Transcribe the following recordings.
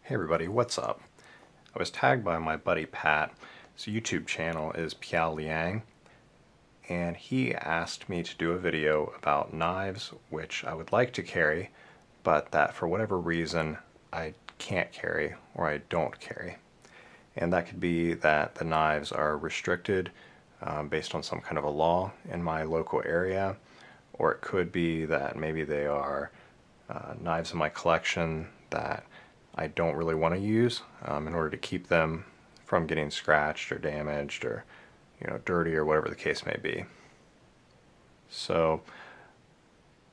Hey everybody, what's up? I was tagged by my buddy Pat. His YouTube channel is Piao Liang, and he asked me to do a video about knives which I would like to carry, but that for whatever reason I can't carry or I don't carry. And that could be that the knives are restricted based on some kind of a law in my local area, or it could be that maybe they are knives in my collection that I don't really want to use in order to keep them from getting scratched or damaged or dirty or whatever the case may be. So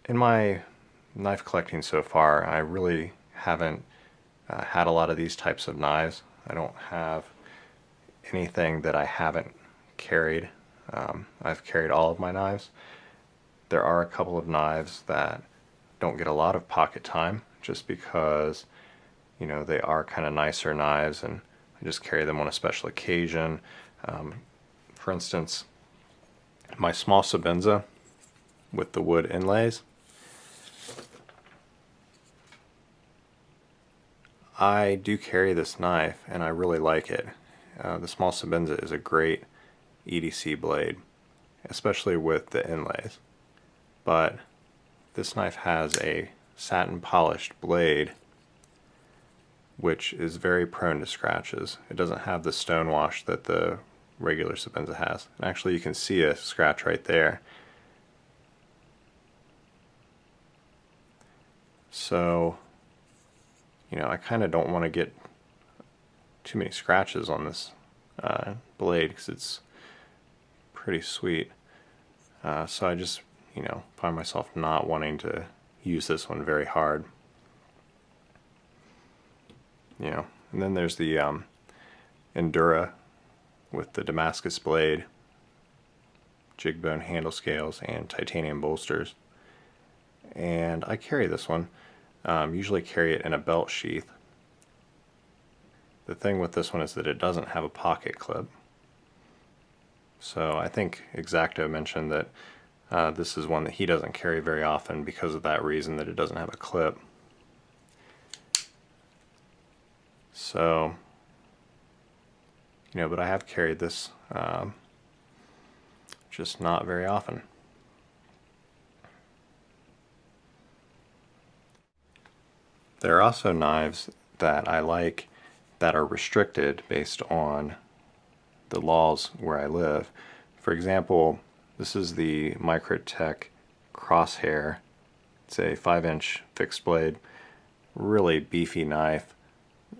in my knife collecting so far, I really haven't had a lot of these types of knives. I don't have anything that I haven't carried. I've carried all of my knives. There are a couple of knives that don't get a lot of pocket time just because they are kind of nicer knives and I just carry them on a special occasion. For instance, my small Sebenza with the wood inlays, I do carry this knife and I really like it. The small Sebenza is a great EDC blade, especially with the inlays. But this knife has a satin polished blade which is very prone to scratches. It doesn't have the stonewash that the regular Sebenza has. And actually you can see a scratch right there. So, I kind of don't want to get too many scratches on this blade because it's pretty sweet. So I just, find myself not wanting to use this one very hard. And then there's the Endura with the Damascus blade, jig bone handle scales, and titanium bolsters. And I carry this one. Usually carry it in a belt sheath. The thing with this one is that it doesn't have a pocket clip. So I think Exacto mentioned that this is one that he doesn't carry very often because of that reason, that it doesn't have a clip. So, but I have carried this just not very often. There are also knives that I like that are restricted based on the laws where I live. For example, this is the Microtech Crosshair. It's a 5-inch fixed blade, really beefy knife,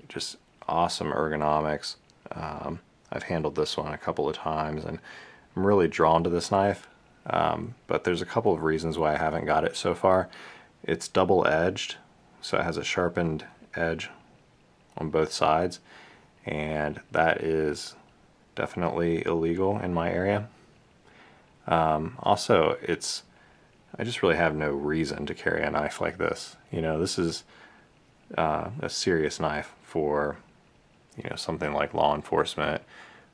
just awesome ergonomics. I've handled this one a couple of times and I'm really drawn to this knife, but there's a couple of reasons why I haven't got it so far. It's double-edged, so it has a sharpened edge on both sides, and that is definitely illegal in my area. Also, I just really have no reason to carry a knife like this. This is a serious knife for something like law enforcement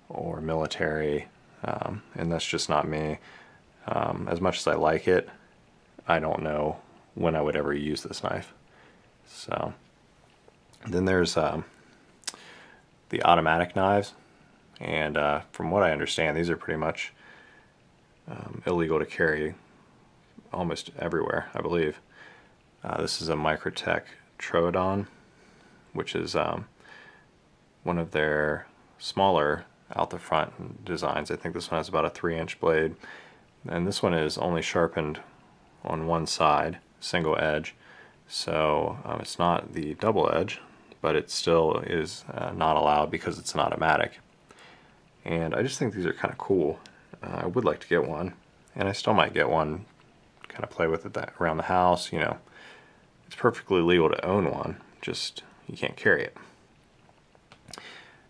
or military, and that's just not me. As much as I like it, I don't know when I would ever use this knife. So then there's the automatic knives, and from what I understand, these are pretty much illegal to carry almost everywhere, I believe. This is a Microtech Troodon, which is one of their smaller out the front designs. I think this one has about a 3-inch blade, and this one is only sharpened on one side, single edge, so it's not the double edge, but it still is not allowed because it's an automatic. And I just think these are kind of cool. I would like to get one, and I still might get one, kind of play with it around the house. It's perfectly legal to own one, just you can't carry it.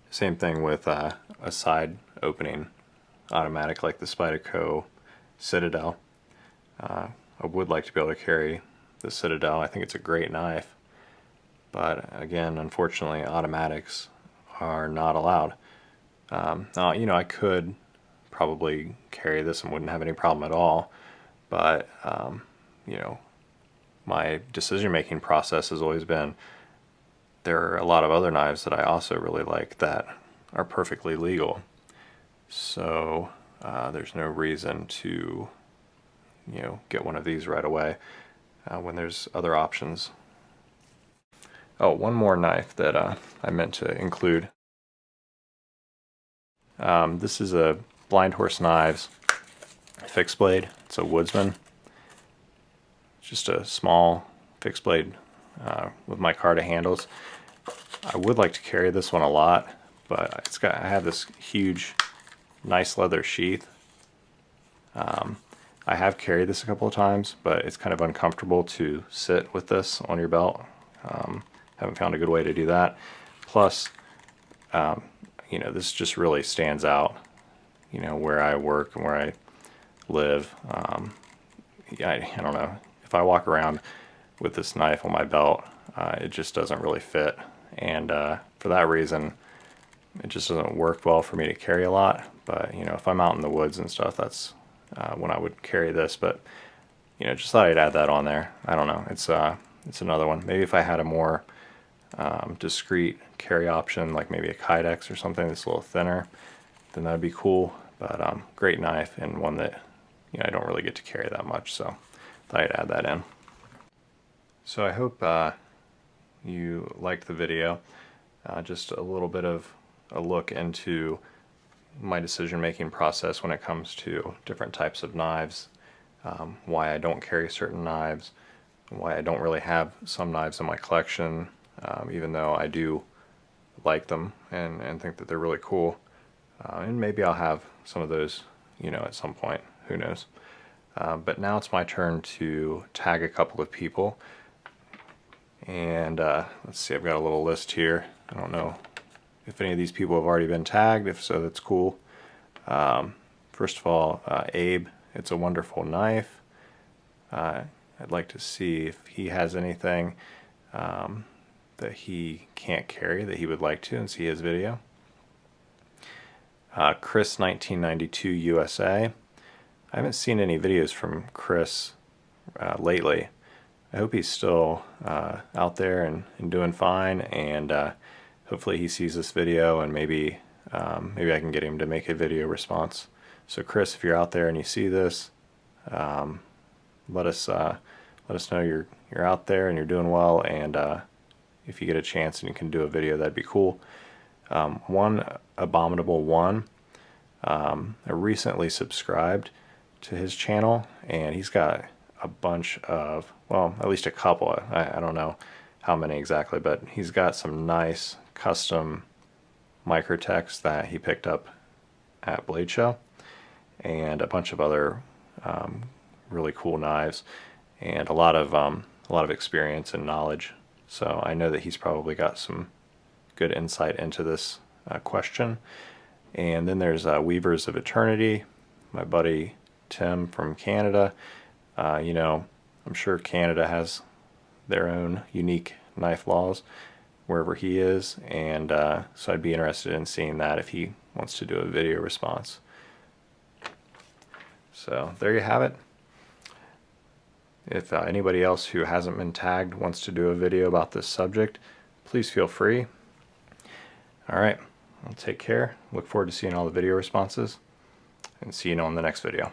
Same thing with a side opening automatic like the Spyderco Citadel. I would like to be able to carry the Citadel. I think it's a great knife, but again, unfortunately, automatics are not allowed. Now, I could probably carry this and wouldn't have any problem at all, but my decision-making process has always been there are a lot of other knives that I also really like that are perfectly legal. So there's no reason to, get one of these right away when there's other options. Oh, one more knife that I meant to include. This is a Blind Horse Knives fixed blade. It's a Woodsman. Just a small fixed blade with micarta handles. I would like to carry this one a lot, but I have this huge, nice leather sheath. I have carried this a couple of times, but it's kind of uncomfortable to sit with this on your belt. Haven't found a good way to do that. Plus, this just really stands out, where I work and where I live. I don't know. If I walk around with this knife on my belt, it just doesn't really fit. And for that reason, it just doesn't work well for me to carry a lot. But, if I'm out in the woods and stuff, that's when I would carry this. But, just thought I'd add that on there. I don't know. It's another one. Maybe if I had a more discreet carry option, like maybe a Kydex or something that's a little thinner, then that'd be cool. But great knife, and one that I don't really get to carry that much, so thought I'd add that in. So I hope you liked the video. Just a little bit of a look into my decision-making process when it comes to different types of knives, why I don't carry certain knives, why I don't really have some knives in my collection, even though I do like them and think that they're really cool. And maybe I'll have some of those, at some point. Who knows? But now it's my turn to tag a couple of people. And let's see, I've got a little list here. I don't know if any of these people have already been tagged. If so, that's cool. First of all, Abe, it's a wonderful knife. I'd like to see if he has anything that he can't carry that he would like to, and see his video. Chris 1992 USA. I haven't seen any videos from Chris lately. I hope he's still out there and doing fine, and hopefully he sees this video, and maybe I can get him to make a video response. So Chris, if you're out there and you see this, let us know you're out there and you're doing well, and if you get a chance and you can do a video, that'd be cool. One Abominable One, I recently subscribed to his channel, and he's got a bunch of, well, at least a couple, I don't know how many exactly, but he's got some nice custom Microtechs that he picked up at Blade Show, and a bunch of other really cool knives, and a lot of experience and knowledge. So I know that he's probably got some good insight into this question. And then there's Weavers of Eternity, my buddy Tim from Canada. I'm sure Canada has their own unique knife laws wherever he is, and so I'd be interested in seeing that if he wants to do a video response. So there you have it. If anybody else who hasn't been tagged wants to do a video about this subject, please feel free. Alright, well, take care. Look forward to seeing all the video responses, and see you on the next video.